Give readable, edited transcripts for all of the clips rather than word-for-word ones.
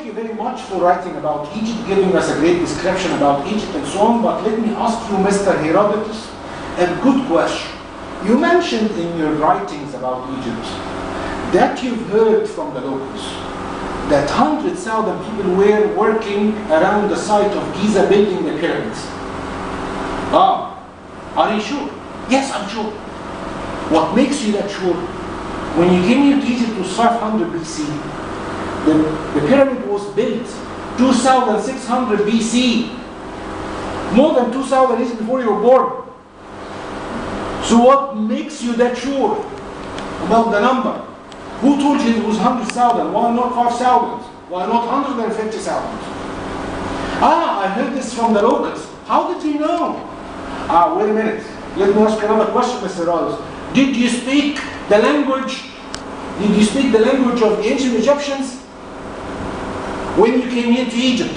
thank you very much for writing about Egypt, giving us a great description about Egypt and so on, but let me ask you, Mr. Herodotus, a good question. You mentioned in your writings about Egypt that you've heard from the locals that 100,000 people were working around the site of Giza building the pyramids. Ah, are you sure? Yes, I'm sure. What makes you that sure? When you came here to Egypt, it was 500 BC. The pyramid was built 2,600 BC. More than 2,000 years before you were born. So what makes you that sure about the number? Who told you it was 100,000? Why not 5,000? Why not 150,000? Ah, I heard this from the locals. How did you know? Ah, wait a minute. Let me ask you another question, Mr. Rose. Did you speak the language? Did you speak the language of the ancient Egyptians? When you came here to Egypt,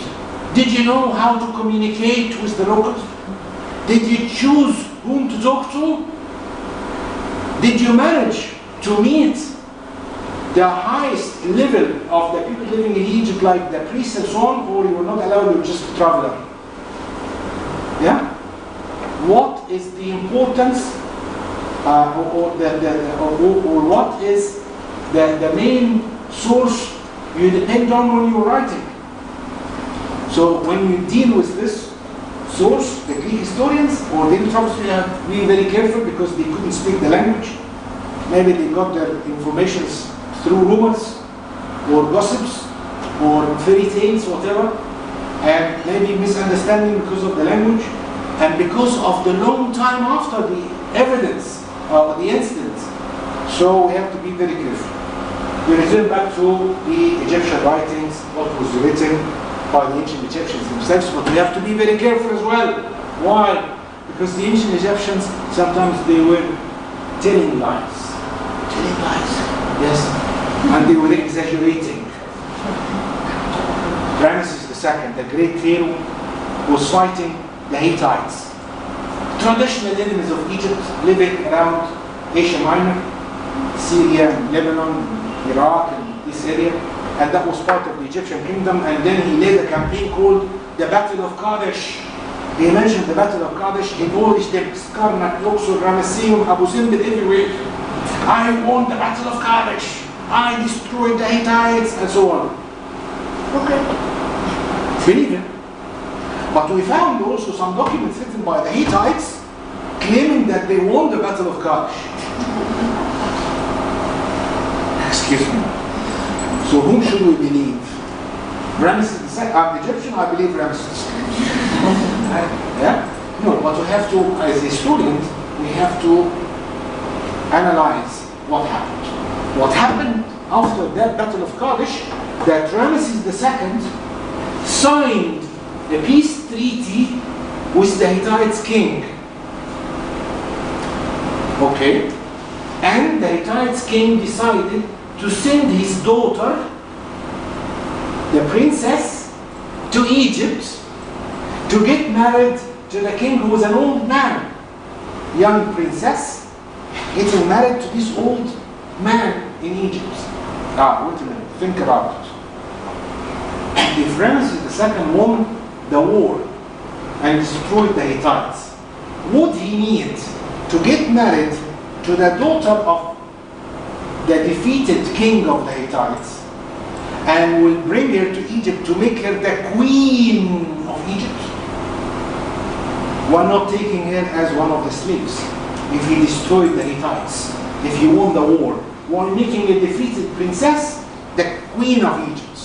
did you know how to communicate with the locals? Did you choose whom to talk to? Did you manage to meet the highest level of the people living in Egypt, like the priests and so on, or you were not allowed, you were just a traveler? Yeah? What is the importance, or what is the main source you depend on when you're writing? So when you deal with this source, the Greek historians or the travelers, you have to be very careful because they couldn't speak the language. Maybe they got their informations through rumors or gossips or fairy tales, whatever, and maybe misunderstanding because of the language and because of the long time after the evidence of the incident. So we have to be very careful. We return back to the Egyptian writings, what was written by the ancient Egyptians themselves, but we have to be very careful as well. Why? Because the ancient Egyptians, sometimes they were telling lies. Telling lies, yes. And they were exaggerating. Ramesses II, the great pharaoh, was fighting the Hittites, traditional enemies of Egypt, living around Asia Minor, Syria, Lebanon, Iraq, and this area, and that was part of the Egyptian kingdom. And then he led a campaign called the Battle of Kadesh. He mentioned the Battle of Kadesh in all these depths, Karnak, Luxor, Ramesseum, Abu Simbel, everywhere. I won the Battle of Kadesh. I destroyed the Hittites, and so on. Okay. Believe it. But we found also some documents written by the Hittites claiming that they won the Battle of Kadesh. Excuse me. So whom should we believe? Ramesses II? I'm Egyptian, I believe Ramesses II. Yeah? No, but we have to, as historians, we have to analyze what happened. What happened after that Battle of Kadesh, that Ramesses II signed a peace treaty with the Hittites king. Okay? And the Hittites king decided to send his daughter, the princess, to Egypt to get married to the king, who was an old man. Young princess getting married to this old man in Egypt. Ah, wait a minute, think about it. If Ramesses II won the war and destroyed the Hittites, would he need to get married to the daughter of the defeated king of the Hittites and will bring her to Egypt to make her the queen of Egypt? Why not taking her as one of the slaves if he destroyed the Hittites, if he won the war? While making a defeated princess the queen of Egypt,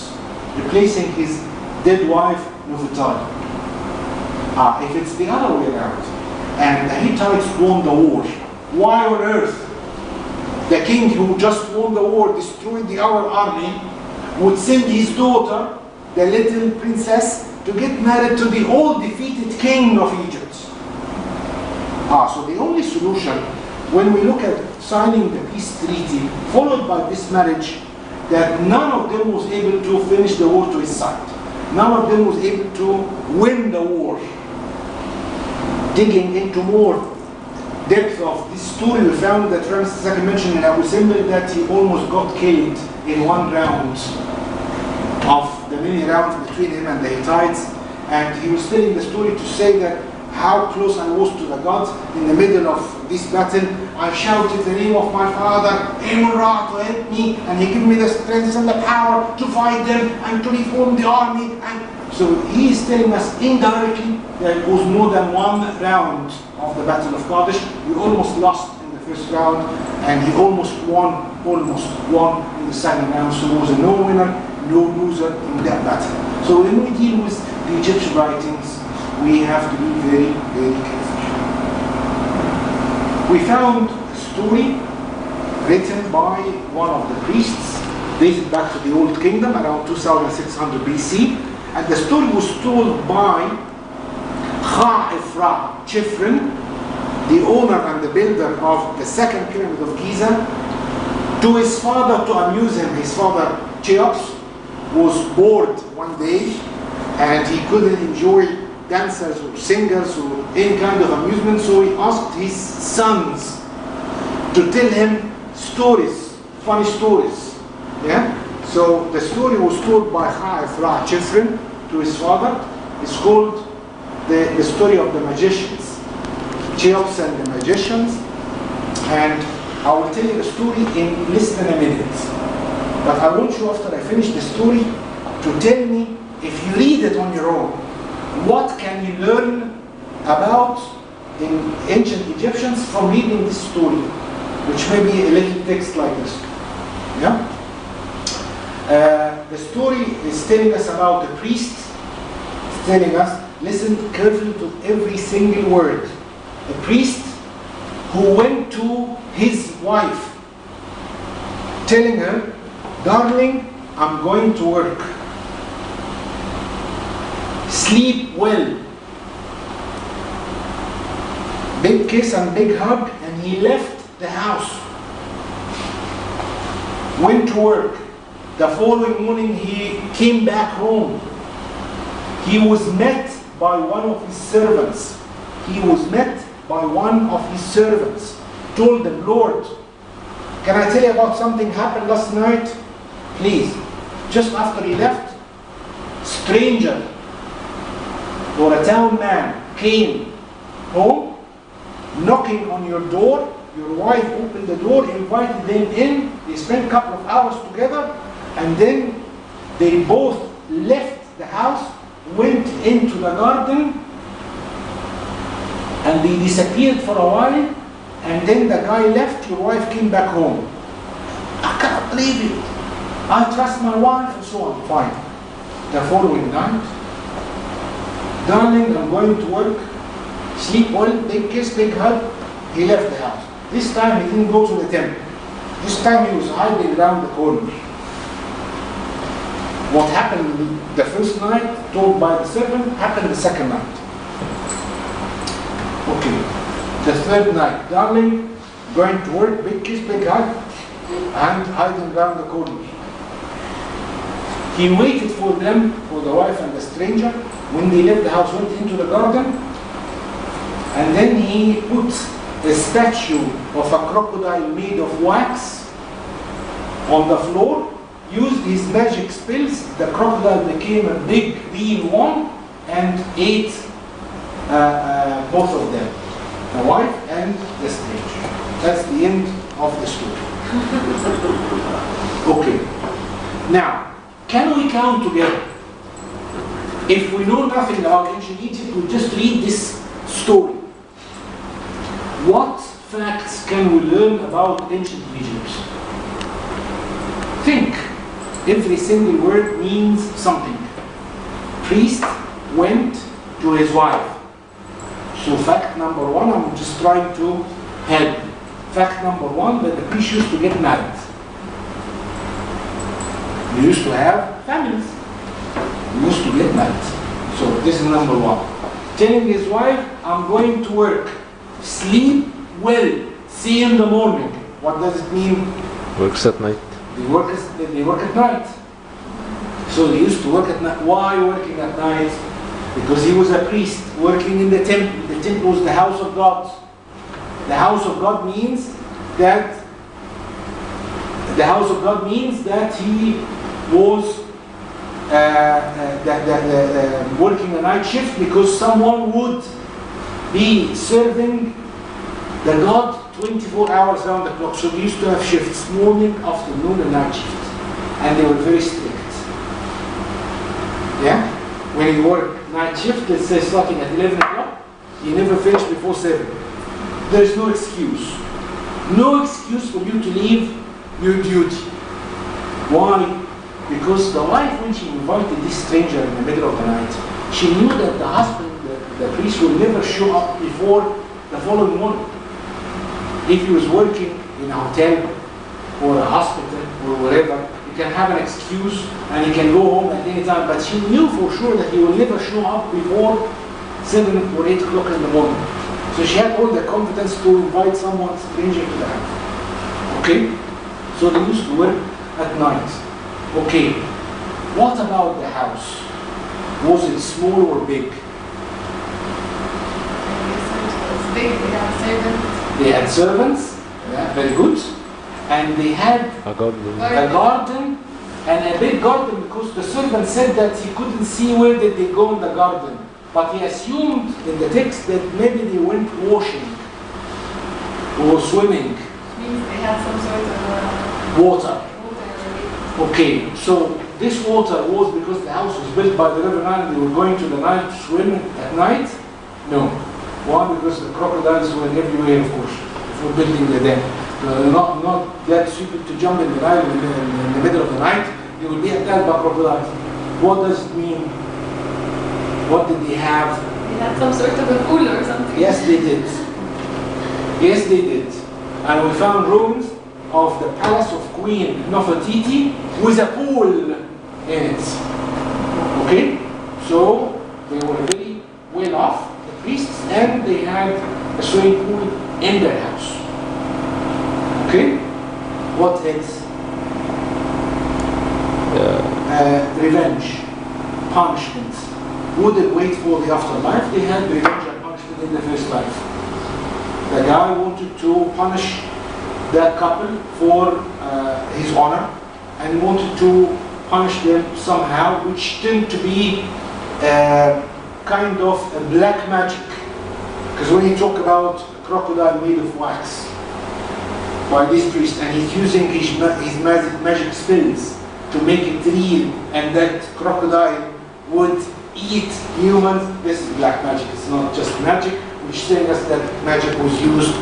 replacing his dead wife Nefertari. If it's the other way around, and the Hittites won the war, why on earth the king who just won the war, destroyed the our army, would send his daughter, the little princess, to get married to the old defeated king of Egypt? So the only solution, when we look at signing the peace treaty, followed by this marriage, that none of them was able to finish the war to his side. None of them was able to win the war. Digging into more depth of this story, we found that Ramesses II mentioned in Abu Simbel that he almost got killed in one round of the many rounds between him and the Hittites, and he was telling the story to say that how close I was to the gods. In the middle of this battle, I shouted the name of my father, Amon-Ra, to help me, and he gave me the strength and the power to fight them and to reform the army. And so he is telling us indirectly that it was more than one round of the Battle of Kadesh. We almost lost in the first round, and he almost won in the second round. So there was a no winner, no loser in that battle. So when we deal with the Egyptian writings, we have to be very, very careful. We found a story written by one of the priests, dated back to the Old Kingdom, around 2600 BC, and the story was told by Kha'ifra Chifrin, the owner and the builder of the second pyramid of Giza, to his father to amuse him. His father, Cheops, was bored one day and he couldn't enjoy dancers or singers or any kind of amusement, so he asked his sons to tell him stories, funny stories. Yeah? So the story was told by Kha'ifra Chifrin to his father. It's called the story of the magicians, Cheops and the magicians. And I will tell you the story in less than a minute. But I want you, after I finish the story, to tell me, if you read it on your own, what can you learn about in ancient Egyptians from reading this story, which may be a little text like this. Yeah? The story is telling us about a priest. It's telling us, listen carefully to every single word. A priest who went to his wife, telling her, darling, I'm going to work. Sleep well. Big kiss and big hug, and he left the house. Went to work. The following morning he came back home. He was met by one of his servants. Told them, Lord, can I tell you about something happened last night? Please. Just after he left, stranger or a town man came home, knocking on your door. Your wife opened the door, invited them in. They spent a couple of hours together, and then they both left the house, went into the garden, and they disappeared for a while. And then the guy left, your wife came back home. I cannot believe it. I trust my wife, and so on. Fine. The following night, darling, I'm going to work. Sleep well, big kiss, big hug. He left the house. This time he didn't go to the temple. This time he was hiding around the corner. What happened the first night, told by the servant, happened the second night. Okay. The third night, darling, going to work, big kiss, big hug, and hiding around the corner. He waited for them, for the wife and the stranger. When they left the house, went into the garden, and then he put a statue of a crocodile made of wax on the floor, used his magic spells. The crocodile became a big green one and ate both of them, the wife and the stranger. That's the end of the story. Okay. Now, can we count together? If we know nothing about ancient Egypt, we just read this story. What facts can we learn about ancient Egypt? Think. Every single word means something. Priest went to his wife. So fact number one, I'm just trying to help. Fact number one, that the priest used to get married. They used to have families. They used to get married. So this is number one. Telling his wife, I'm going to work. Sleep well. See you in the morning. What does it mean? Works at night. They work at night. So they used to work at night. Why working at night? Because he was a priest working in the temple. The temple was the house of God. The house of God means that he was working a night shift because someone would be serving the god 24 hours around the clock. So they used to have shifts, morning, afternoon, and night shift. And they were very strict. Yeah? When you work night shift, let's say starting at 11 o'clock, you never finish before 7. There is no excuse. No excuse for you to leave your duty. Why? Because the wife, when she invited this stranger in the middle of the night, she knew that the husband, the priest, will never show up before the following morning. If he was working in a hotel or a hospital or wherever, you can have an excuse and he can go home at any time, but she knew for sure that he will never show up before 7 or 8 o'clock in the morning. So she had all the confidence to invite someone stranger to the house. Okay? So they used to work at night. Okay. What about the house? Was it small or big? It was big. They had servants. They had servants, yeah, very good. And they had a garden and a big garden because the servant said that he couldn't see where did they go in the garden. But he assumed in the text that maybe they went washing or swimming. Which means they had some sort of water. water. Okay, so this water was because the house was built by the river Nile and they were going to the Nile to swim at night? No. Why? Because the crocodiles were everywhere, of course, before building the dam. Not that stupid to jump in the Nile in the middle of the night. They will be attacked by crocodiles. What does it mean? What did they have? They had some sort of a pool or something. Yes, they did. Yes, they did. And we found ruins of the palace of Queen Nefertiti with a pool in it. Okay? So they were very well off, the priests, and they had a swimming pool in their house. Okay? What else? Revenge, punishment. Would they wait for the afterlife? They had revenge and punishment in the first life. The guy wanted to punish that couple for his honor, and he wanted to punish them somehow, which tended to be kind of a black magic. Because when you talk about a crocodile made of wax by this priest, and he's using his magic spells to make it real, and that crocodile would eat humans, this is black magic. It's not just magic, which is telling us that magic was used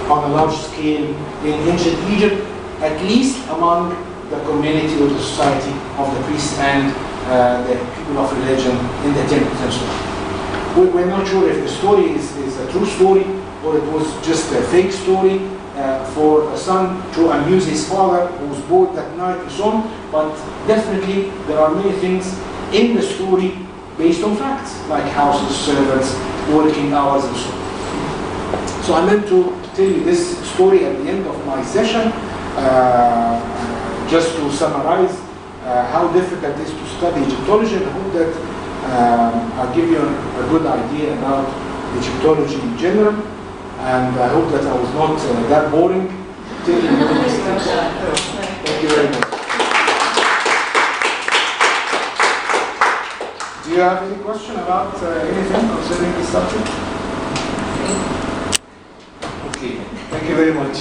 on a large scale in ancient Egypt, at least among the community or the society of the priests and the people of religion in the temples and so on. We're not sure if the story is a true story or it was just a fake story for a son to amuse his father who was bored that night and so on, but definitely there are many things in the story based on facts, like houses, servants, working hours and so on. So I meant to tell you this story at the end of my session, just to summarize how difficult it is to study Egyptology, and I hope that I'll give you a good idea about Egyptology in general, and I hope that I was not that boring. Thank you very much. Do you have any question about anything concerning this subject? Okay, thank you very much.